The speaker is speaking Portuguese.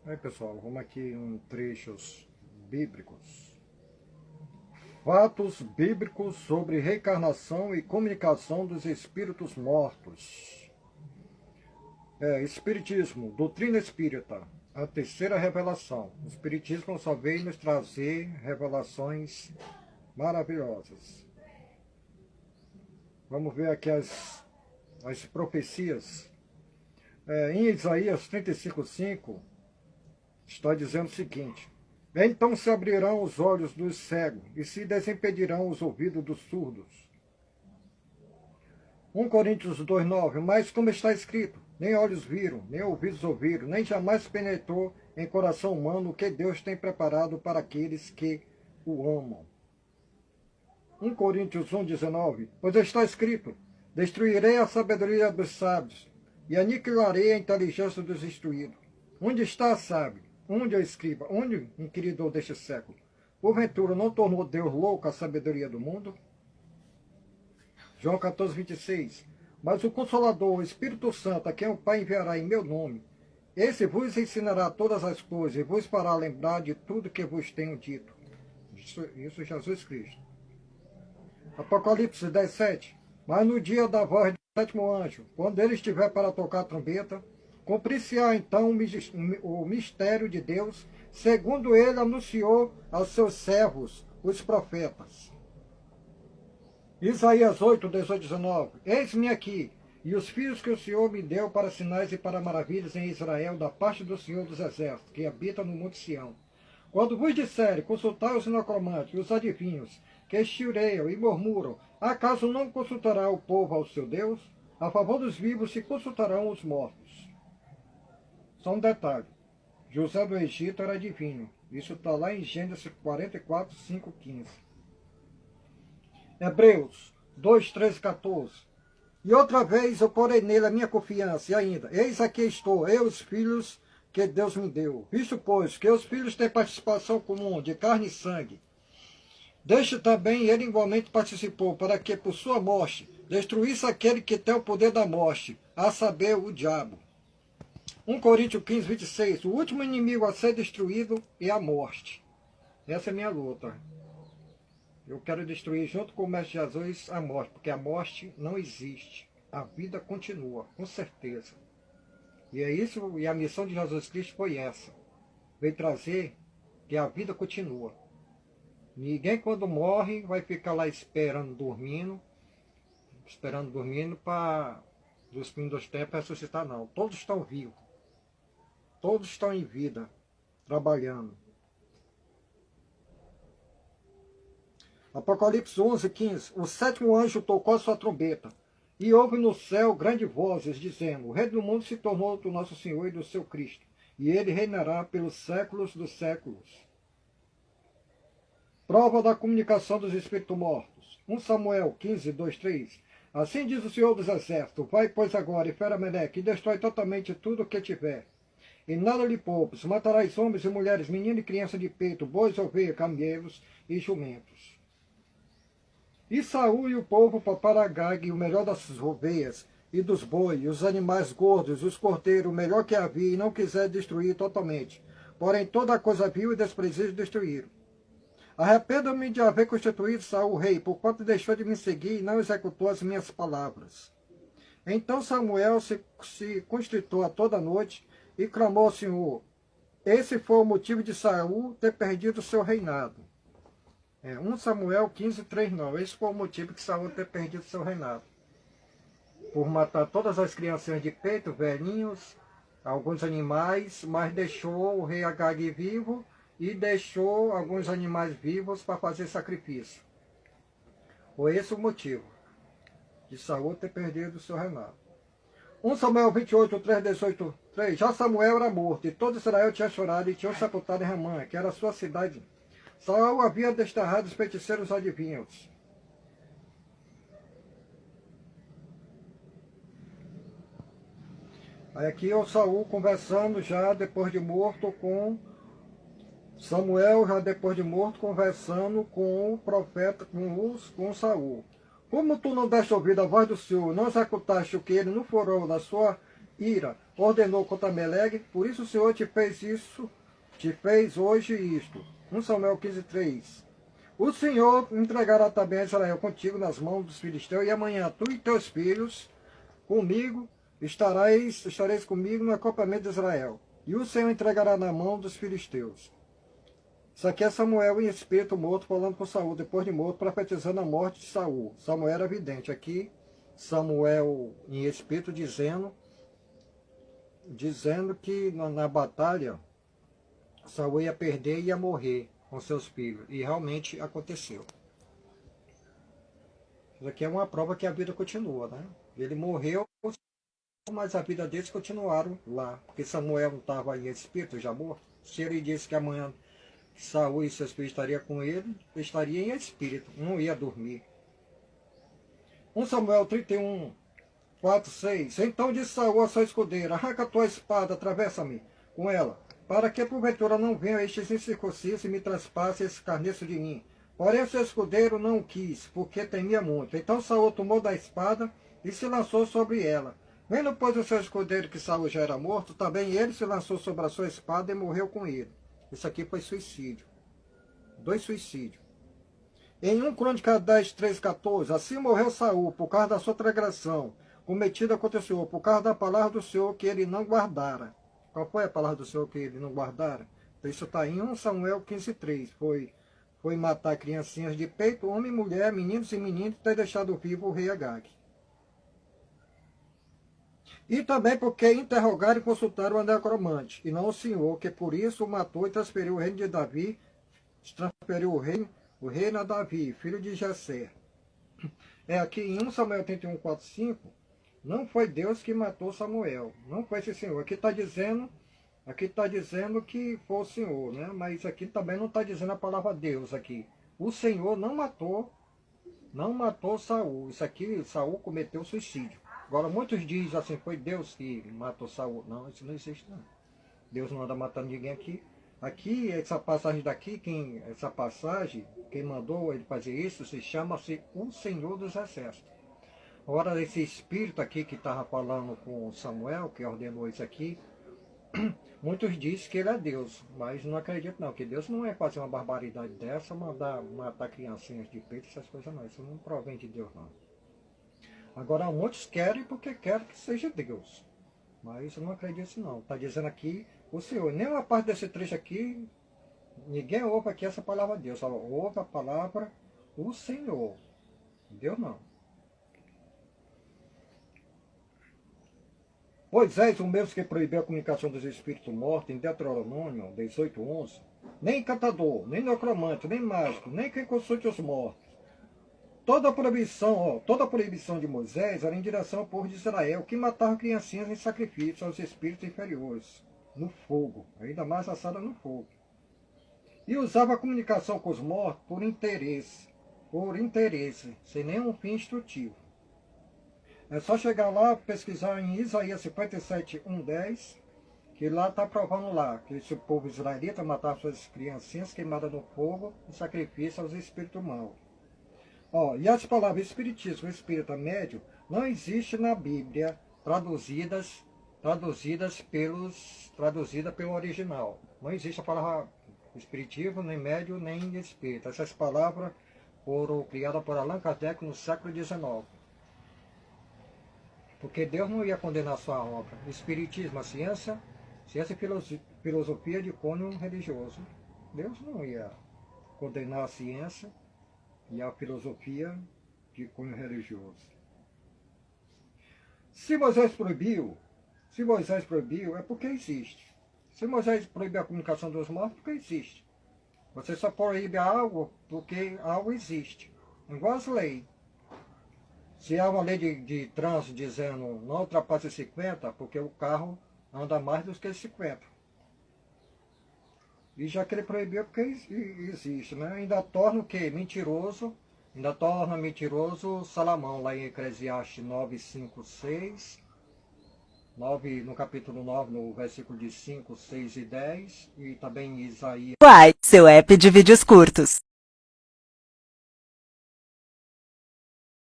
Aí pessoal, vamos aqui em trechos bíblicos. Fatos bíblicos sobre reencarnação e comunicação dos espíritos mortos. Espiritismo, doutrina espírita, a terceira revelação. O espiritismo só veio nos trazer revelações maravilhosas. Vamos ver aqui as profecias. Em Isaías 35:5, está dizendo o seguinte: então se abrirão os olhos dos cegos e se desimpedirão os ouvidos dos surdos. 1 Coríntios 2:9, mas como está escrito, nem olhos viram, nem ouvidos ouviram, nem jamais penetrou em coração humano o que Deus tem preparado para aqueles que o amam. 1 Coríntios 1:19, pois está escrito, destruirei a sabedoria dos sábios e aniquilarei a inteligência dos instruídos. Onde está a sábio? Onde é o escriba? Onde o inquiridor deste século? Porventura não tornou Deus louco a sabedoria do mundo? João 14:26. Mas o Consolador, o Espírito Santo, a quem o Pai enviará em meu nome, esse vos ensinará todas as coisas e vos fará lembrar de tudo que vos tenho dito. Isso Jesus Cristo. Apocalipse 10:7. Mas no dia da voz do sétimo anjo, quando ele estiver para tocar a trombeta, cumprir-se-á então o mistério de Deus, segundo ele anunciou aos seus servos, os profetas. Isaías 8:18-19. Eis-me aqui, e os filhos que o Senhor me deu para sinais e para maravilhas em Israel, da parte do Senhor dos Exércitos, que habita no monte Sião. Quando vos disserem, consultai os necromantes e os adivinhos, que estireiam e murmuram, acaso não consultará o povo ao seu Deus? A favor dos vivos se consultarão os mortos. Só um detalhe, José do Egito era adivinho. Isso está lá em Gênesis 44:5-15. Hebreus 2:13-14. E outra vez eu porei nele a minha confiança, e ainda, eis aqui estou, eu os filhos que Deus me deu. Visto, pois, que os filhos têm participação comum de carne e sangue, deste também ele igualmente participou, para que por sua morte destruísse aquele que tem o poder da morte, a saber, o diabo. 1 Coríntios 15:26. O último inimigo a ser destruído é a morte. Essa é a minha luta. Eu quero destruir, junto com o Mestre Jesus, a morte, porque a morte não existe. A vida continua, com certeza. E é isso, e a missão de Jesus Cristo foi essa. Veio trazer que a vida continua. Ninguém, quando morre, vai ficar lá esperando dormindo para dos fins dos tempos ressuscitar, não. Todos estão vivos. Todos estão em vida, trabalhando. Apocalipse 11:15. O sétimo anjo tocou a sua trombeta, e houve no céu grandes vozes, dizendo, o rei do mundo se tornou do nosso Senhor e do seu Cristo, e ele reinará pelos séculos dos séculos. Prova da comunicação dos espíritos mortos. 1 Samuel 15:2-3. Assim diz o Senhor dos Exércitos, vai, pois, agora, e fera Meleque, e destrói totalmente tudo o que tiver. E nada lhe poupes, matarás homens e mulheres, menino e criança de peito, bois, ovelhas, camelos e jumentos. E Saul e o povo paparam Agag, o melhor das ovelhas e dos bois, os animais gordos, os cordeiros, o melhor que havia, e não quiser destruir totalmente. Porém, toda a coisa vil e desprezível destruíram. Arrependo-me de haver constituído Saul rei, porquanto deixou de me seguir e não executou as minhas palavras. Então Samuel se constritou a toda noite e clamou ao Senhor. Esse foi o motivo de Saul ter perdido o seu reinado. 1 Samuel 15:3-9. Esse foi o motivo de Saul ter perdido o seu reinado. Por matar todas as crianças de peito, velhinhos, alguns animais, mas deixou o rei Agag vivo e deixou alguns animais vivos para fazer sacrifício. Foi esse o motivo de Saul ter perdido o seu reinado. 1 Samuel 28:3-18-3. Já Samuel era morto, e todo Israel tinha chorado e tinha sepultado em Ramã, que era a sua cidade. Saul havia desterrado os feiticeiros adivinhos. Aí aqui é o Saul conversando já depois de morto com Samuel, já depois de morto, conversando com o profeta, com Saul. Como tu não deste ouvido à voz do Senhor, não executaste o que ele não furou da sua ira, ordenou contra Meleque, por isso o Senhor te fez isso, te fez hoje isto. 1 Samuel 15:3. O Senhor entregará também a Israel contigo nas mãos dos filisteus, e amanhã tu e teus filhos comigo estareis comigo no acampamento de Israel. E o Senhor entregará na mão dos filisteus. Isso aqui é Samuel em espírito morto falando com Saul, depois de morto, profetizando a morte de Saul. Samuel era vidente. Aqui, Samuel em espírito dizendo que na batalha Saul ia perder e ia morrer com seus filhos. E realmente aconteceu. Isso aqui é uma prova que a vida continua, né? Ele morreu, mas a vida deles continuaram lá. Porque Samuel não estava em espírito, já morto. Se ele disse que amanhã Saul e seus filhos estariam com ele estaria em espírito, não ia dormir. 1 Samuel 31, 4, 6. Então disse Saul a sua escudeira: arranca a tua espada, atravessa-me com ela, para que porventura não venham estes incircuncisos e me traspassem esse carneço de mim. Porém o seu escudeiro não o quis, porque temia muito. Então Saul tomou da espada e se lançou sobre ela. Vendo, pois, o seu escudeiro que Saul já era morto, também ele se lançou sobre a sua espada e morreu com ele. Isso aqui foi suicídio. 2 suicídios. Em 1 Crônica 10, 3, 14, assim morreu Saul por causa da sua transgressão cometida contra o Senhor, por causa da palavra do Senhor que ele não guardara. Qual foi a palavra do Senhor que ele não guardara? Então, isso está em 1 Samuel 15, 3. Foi matar criancinhas de peito, homem e mulher, meninos e meninas, e ter deixado vivo o rei Agag. E também porque interrogaram e consultaram o necromante, e não o Senhor, que por isso o matou e transferiu o reino de Davi, transferiu o reino a Davi, filho de Jessé. Aqui em 1 Samuel 31, 4, 5, não foi Deus que matou Samuel, não foi esse Senhor. Aqui está dizendo que foi o Senhor, né? Mas aqui também não está dizendo a palavra Deus aqui. O Senhor não matou Saul. Isso aqui, Saul cometeu suicídio. Agora, muitos dizem assim, foi Deus que matou Saul. Não, isso não existe, não. Deus não anda matando ninguém aqui. Aqui, essa passagem daqui, quem mandou ele fazer isso, se chama-se o Senhor dos Exércitos. Agora, esse espírito aqui que estava falando com Samuel, que ordenou isso aqui, muitos dizem que ele é Deus, mas não acredito não, que Deus não é fazer uma barbaridade dessa, matar criancinhas de peito, essas coisas não. Isso não provém de Deus, não. Agora, muitos querem porque querem que seja Deus. Mas eu não acredito não. Está dizendo aqui o Senhor. Nenhuma parte desse trecho aqui, ninguém ouve aqui essa palavra de Deus. Só ouve a palavra o Senhor. Deus não. Moisés, o mesmo que proibiu a comunicação dos espíritos mortos, em Deuteronômio 18:11, nem encantador, nem necromante, nem mágico, nem quem consulte os mortos. Toda a proibição de Moisés era em direção ao povo de Israel, que matava criancinhas em sacrifício aos espíritos inferiores, no fogo, ainda mais assada no fogo. E usava a comunicação com os mortos por interesse, sem nenhum fim instrutivo. É só chegar lá, pesquisar em Isaías 57, 1:10, que lá está provando lá, que esse povo israelita matava suas criancinhas queimadas no fogo em sacrifício aos espíritos maus. E as palavras espiritismo e espírita médio não existem na Bíblia traduzidas pelo original. Não existe a palavra espiritismo, nem médio, nem espírita. Essas palavras foram criadas por Allan Kardec no século XIX. Porque Deus não ia condenar sua obra. Espiritismo, a ciência e filosofia de cunho religioso. Deus não ia condenar a ciência e a filosofia de cunho religioso. Se Moisés proibiu, é porque existe. Se Moisés proibiu a comunicação dos mortos, porque existe. Você só proíbe algo porque algo existe. Igual as leis. Se há uma lei de trânsito dizendo não ultrapasse 50, porque o carro anda mais do que 50. E já que ele proibiu, porque existe, né? Ainda torna o quê? Mentiroso. Ainda torna mentiroso Salomão, lá em Eclesiastes 9, 5, 6. No capítulo 9, no versículo de 5, 6 e 10. E também em Isaías. Uai, seu app de vídeos curtos.